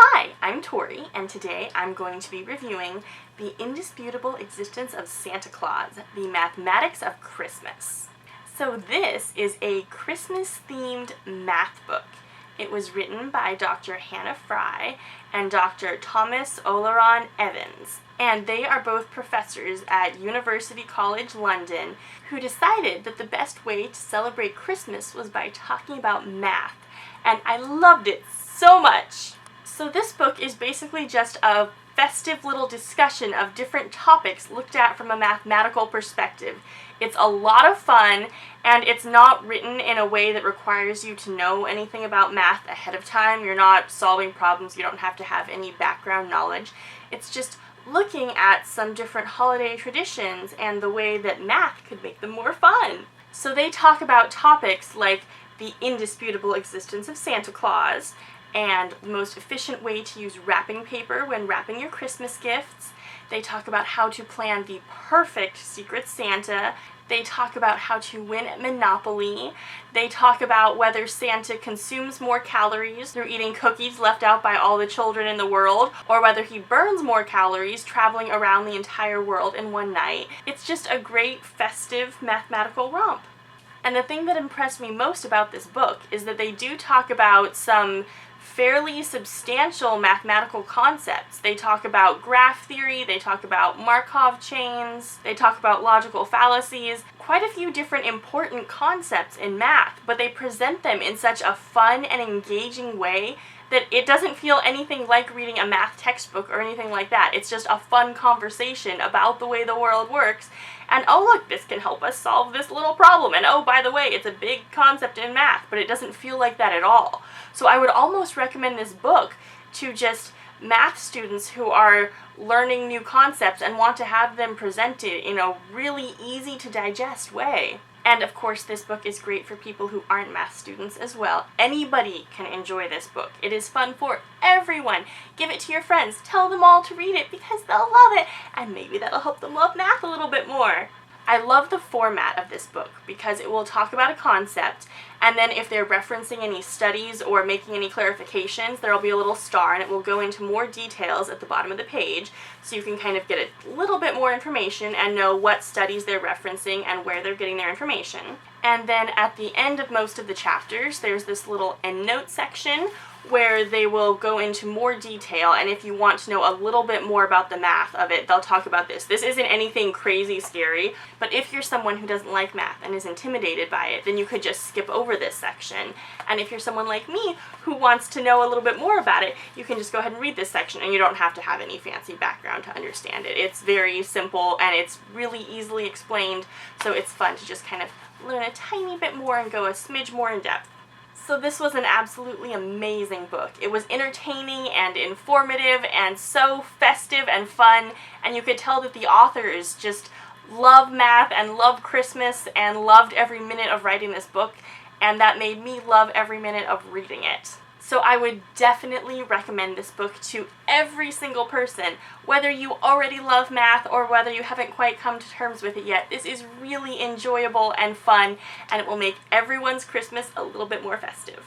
Hi, I'm Tori, and today I'm going to be reviewing The Indisputable Existence of Santa Claus, The Mathematics of Christmas. So this is a Christmas-themed math book. It was written by Dr. Hannah Fry and Dr. Thomas Oléron Evans, and they are both professors at University College London who decided that the best way to celebrate Christmas was by talking about math, and I loved it so much. So this book is basically just a festive little discussion of different topics looked at from a mathematical perspective. It's a lot of fun, and it's not written in a way that requires you to know anything about math ahead of time. You're not solving problems, you don't have to have any background knowledge. It's just looking at some different holiday traditions and the way that math could make them more fun. So they talk about topics like the indisputable existence of Santa Claus, and the most efficient way to use wrapping paper when wrapping your Christmas gifts. They talk about how to plan the perfect Secret Santa. They talk about how to win at Monopoly. They talk about whether Santa consumes more calories through eating cookies left out by all the children in the world, or whether he burns more calories traveling around the entire world in one night. It's just a great festive mathematical romp. And the thing that impressed me most about this book is that they do talk about some fairly substantial mathematical concepts. They talk about graph theory, they talk about Markov chains, they talk about logical fallacies, quite a few different important concepts in math, but they present them in such a fun and engaging way that it doesn't feel anything like reading a math textbook or anything like that. It's just a fun conversation about the way the world works, and oh look, this can help us solve this little problem, and oh, by the way, it's a big concept in math, but it doesn't feel like that at all. So I would almost recommend this book to just math students who are learning new concepts and want to have them presented in a really easy to digest way. And of course, this book is great for people who aren't math students as well. Anybody can enjoy this book. It is fun for everyone. Give it to your friends. Tell them all to read it because they'll love it. And maybe that'll help them love math a little bit more. I love the format of this book because it will talk about a concept, and then if they're referencing any studies or making any clarifications, there will be a little star and it will go into more details at the bottom of the page, so you can kind of get a little bit more information and know what studies they're referencing and where they're getting their information. And then at the end of most of the chapters, there's this little endnote section where they will go into more detail, and if you want to know a little bit more about the math of it, they'll talk about this. This isn't anything crazy scary, but if you're someone who doesn't like math and is intimidated by it, then you could just skip over this section. And if you're someone like me who wants to know a little bit more about it, you can just go ahead and read this section, and you don't have to have any fancy background to understand it. It's very simple, and it's really easily explained, so it's fun to just kind of learn a tiny bit more and go a smidge more in depth. So this was an absolutely amazing book. It was entertaining and informative and so festive and fun, and you could tell that the authors just love math and love Christmas and loved every minute of writing this book, and that made me love every minute of reading it. So I would definitely recommend this book to every single person, whether you already love math or whether you haven't quite come to terms with it yet. This is really enjoyable and fun, and it will make everyone's Christmas a little bit more festive.